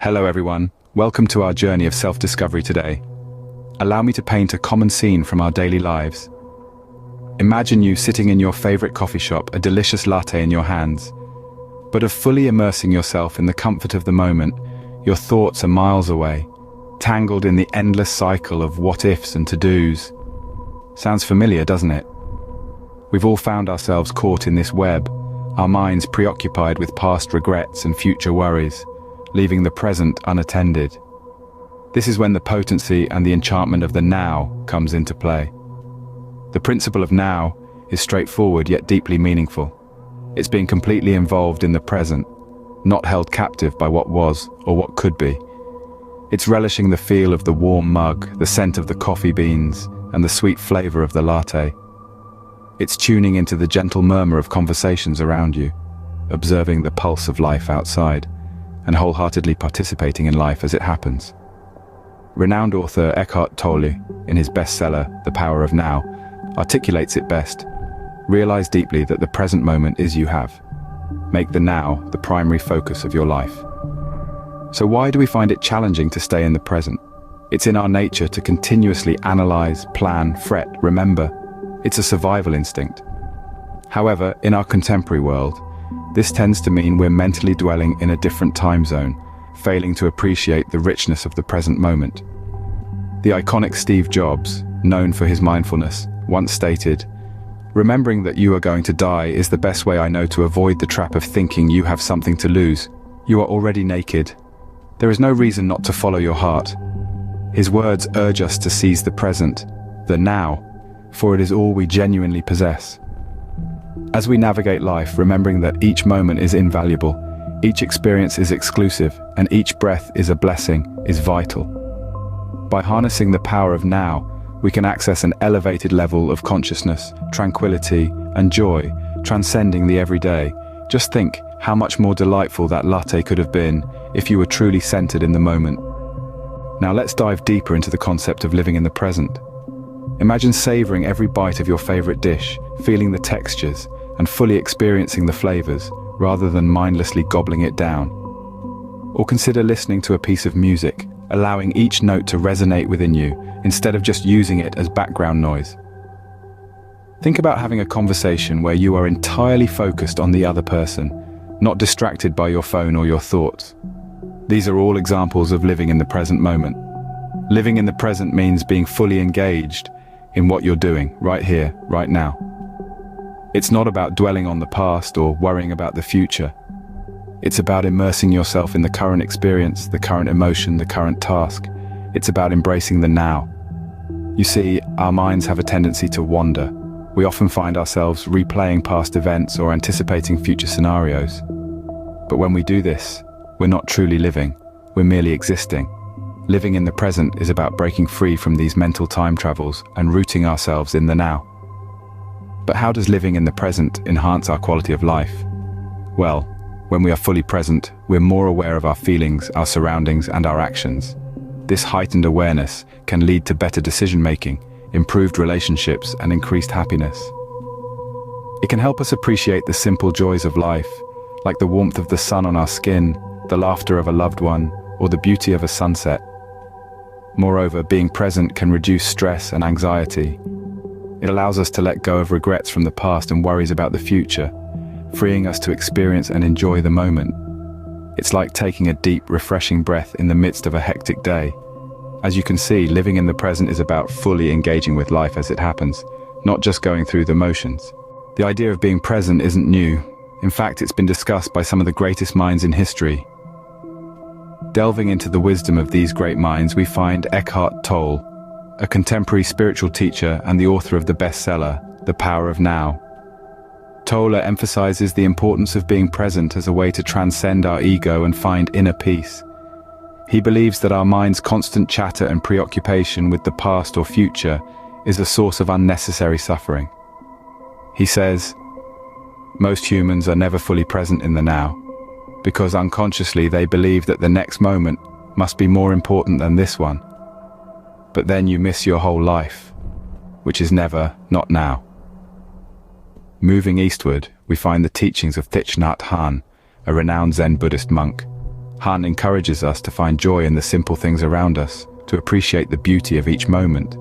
Hello everyone, welcome to our journey of self-discovery today. Allow me to paint a common scene from our daily lives. Imagine you sitting in your favorite coffee shop, a delicious latte in your hands. But of fully immersing yourself in the comfort of the moment, your thoughts are miles away, tangled in the endless cycle of what-ifs and to-dos. Sounds familiar, doesn't it? We've all found ourselves caught in this web, our minds preoccupied with past regrets and future worries, leaving the present unattended. This is when the potency and the enchantment of the now comes into play. The principle of now is straightforward yet deeply meaningful. It's being completely involved in the present, not held captive by what was or what could be. It's relishing the feel of the warm mug, the scent of the coffee beans, and the sweet flavor of the latte. It's tuning into the gentle murmur of conversations around you, observing the pulse of life outside, and wholeheartedly participating in life as it happens. Renowned author Eckhart Tolle, in his bestseller, The Power of Now, articulates it best. Realize deeply that the present moment is you have. Make the now the primary focus of your life. So why do we find it challenging to stay in the present? It's in our nature to continuously analyze, plan, fret, remember. It's a survival instinct. However, in our contemporary world, this tends to mean we're mentally dwelling in a different time zone, failing to appreciate the richness of the present moment. The iconic Steve Jobs, known for his mindfulness, once stated, "Remembering that you are going to die is the best way I know to avoid the trap of thinking you have something to lose. You are already naked. There is no reason not to follow your heart." His words urge us to seize the present, the now, for it is all we genuinely possess. As we navigate life, remembering that each moment is invaluable, each experience is exclusive, and each breath is a blessing, is vital. By harnessing the power of now, we can access an elevated level of consciousness, tranquility, and joy, transcending the everyday. Just think how much more delightful that latte could have been if you were truly centered in the moment. Now let's dive deeper into the concept of living in the present. Imagine savoring every bite of your favorite dish, feeling the textures, and fully experiencing the flavors, rather than mindlessly gobbling it down. Or consider listening to a piece of music, allowing each note to resonate within you, instead of just using it as background noise. Think about having a conversation where you are entirely focused on the other person, not distracted by your phone or your thoughts. These are all examples of living in the present moment. Living in the present means being fully engaged in what you're doing, right here, right now. It's not about dwelling on the past or worrying about the future. It's about immersing yourself in the current experience, the current emotion, the current task. It's about embracing the now. You see, our minds have a tendency to wander. We often find ourselves replaying past events or anticipating future scenarios. But when we do this, we're not truly living, we're merely existing. Living in the present is about breaking free from these mental time travels and rooting ourselves in the now. But how does living in the present enhance our quality of life? Well, when we are fully present, we're more aware of our feelings, our surroundings, and our actions. This heightened awareness can lead to better decision-making, improved relationships, and increased happiness. It can help us appreciate the simple joys of life, like the warmth of the sun on our skin, the laughter of a loved one, or the beauty of a sunset. Moreover, being present can reduce stress and anxiety. It allows us to let go of regrets from the past and worries about the future, freeing us to experience and enjoy the moment. It's like taking a deep, refreshing breath in the midst of a hectic day. As you can see, living in the present is about fully engaging with life as it happens, not just going through the motions. The idea of being present isn't new. In fact, it's been discussed by some of the greatest minds in history. Delving into the wisdom of these great minds, we find Eckhart Tolle, a contemporary spiritual teacher and the author of the bestseller, The Power of Now. Tolle emphasizes the importance of being present as a way to transcend our ego and find inner peace. He believes that our mind's constant chatter and preoccupation with the past or future is a source of unnecessary suffering. He says, "Most humans are never fully present in the now, because unconsciously they believe that the next moment must be more important than this one. But then you miss your whole life, which is never, not now." Moving eastward, we find the teachings of Thich Nhat Hanh, a renowned Zen Buddhist monk. Han encourages us to find joy in the simple things around us, to appreciate the beauty of each moment.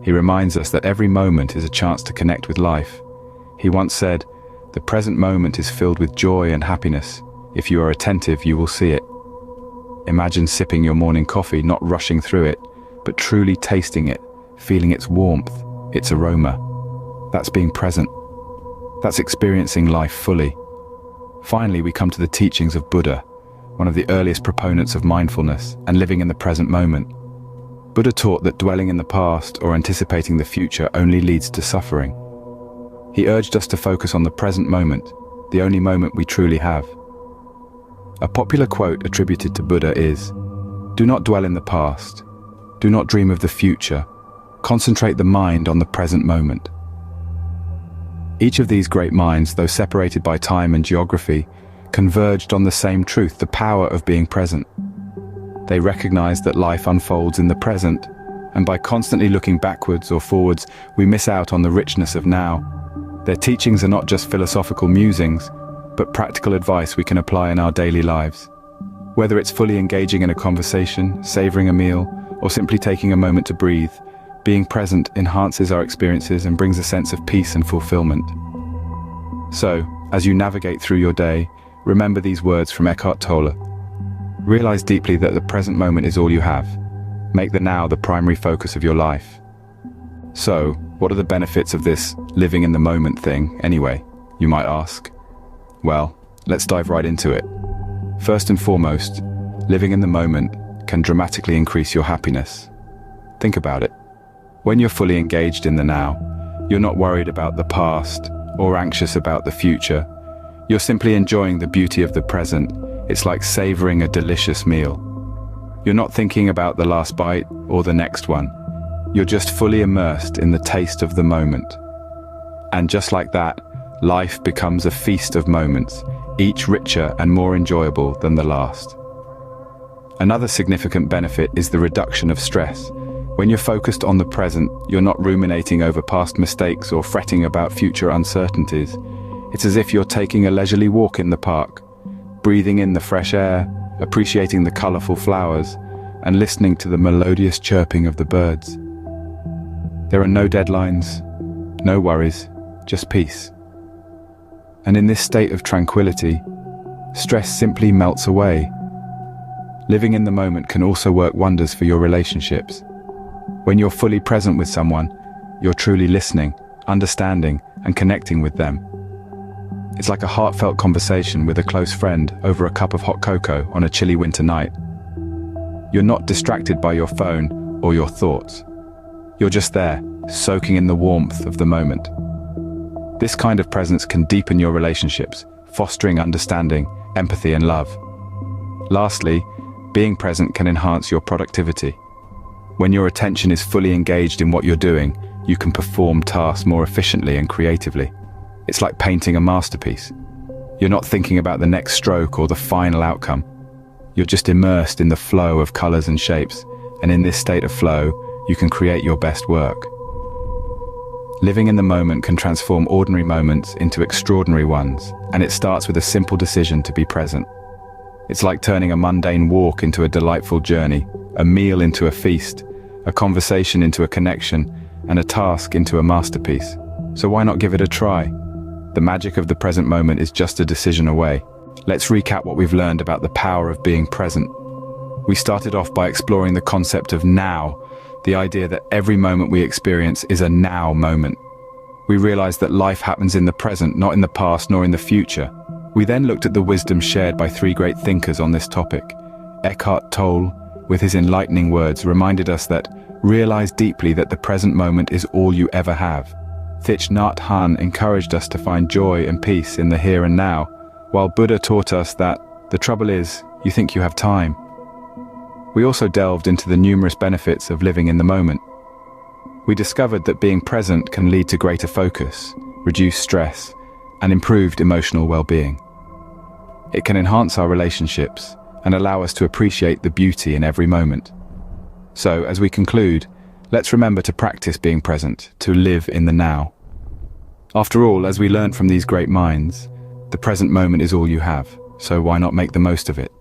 He reminds us that every moment is a chance to connect with life. He once said, "The present moment is filled with joy and happiness. If you are attentive, you will see it." Imagine sipping your morning coffee, not rushing through it, but truly tasting it, feeling its warmth, its aroma. That's being present. That's experiencing life fully. Finally, we come to the teachings of Buddha, one of the earliest proponents of mindfulness and living in the present moment. Buddha taught that dwelling in the past or anticipating the future only leads to suffering. He urged us to focus on the present moment, the only moment we truly have. A popular quote attributed to Buddha is, "Do not dwell in the past. Do not dream of the future. Concentrate the mind on the present moment." Each of these great minds, though separated by time and geography, converged on the same truth, the power of being present. They recognized that life unfolds in the present, and by constantly looking backwards or forwards, we miss out on the richness of now. Their teachings are not just philosophical musings, but practical advice we can apply in our daily lives. Whether it's fully engaging in a conversation, savoring a meal, or simply taking a moment to breathe, being present enhances our experiences and brings a sense of peace and fulfillment. So, as you navigate through your day, remember these words from Eckhart Tolle. Realize deeply that the present moment is all you have. Make the now the primary focus of your life. So, what are the benefits of this living in the moment thing, anyway, you might ask? Well, let's dive right into it. First and foremost, living in the moment can dramatically increase your happiness. Think about it. When you're fully engaged in the now, you're not worried about the past or anxious about the future. You're simply enjoying the beauty of the present. It's like savoring a delicious meal. You're not thinking about the last bite or the next one. You're just fully immersed in the taste of the moment. And just like that, life becomes a feast of moments, each richer and more enjoyable than the last. Another significant benefit is the reduction of stress. When you're focused on the present, you're not ruminating over past mistakes or fretting about future uncertainties. It's as if you're taking a leisurely walk in the park, breathing in the fresh air, appreciating the colorful flowers, and listening to the melodious chirping of the birds. There are no deadlines, no worries, just peace. And in this state of tranquility, stress simply melts away. Living in the moment can also work wonders for your relationships. When you're fully present with someone, you're truly listening, understanding, and connecting with them. It's like a heartfelt conversation with a close friend over a cup of hot cocoa on a chilly winter night. You're not distracted by your phone or your thoughts. You're just there, soaking in the warmth of the moment. This kind of presence can deepen your relationships, fostering understanding, empathy, and love. Lastly, being present can enhance your productivity. When your attention is fully engaged in what you're doing, you can perform tasks more efficiently and creatively. It's like painting a masterpiece. You're not thinking about the next stroke or the final outcome. You're just immersed in the flow of colors and shapes, and in this state of flow, you can create your best work. Living in the moment can transform ordinary moments into extraordinary ones, and it starts with a simple decision to be present. It's like turning a mundane walk into a delightful journey, a meal into a feast, a conversation into a connection, and a task into a masterpiece. So why not give it a try? The magic of the present moment is just a decision away. Let's recap what we've learned about the power of being present. We started off by exploring the concept of now, the idea that every moment we experience is a now moment. We realized that life happens in the present, not in the past nor in the future. We then looked at the wisdom shared by three great thinkers on this topic. Eckhart Tolle, with his enlightening words, reminded us that realize deeply that the present moment is all you ever have. Thich Nhat Hanh encouraged us to find joy and peace in the here and now, while Buddha taught us that the trouble is, you think you have time. We also delved into the numerous benefits of living in the moment. We discovered that being present can lead to greater focus, reduced stress, and improved emotional well-being. It can enhance our relationships and allow us to appreciate the beauty in every moment. So, as we conclude, let's remember to practice being present, to live in the now. After all, as we learned from these great minds, the present moment is all you have, so why not make the most of it?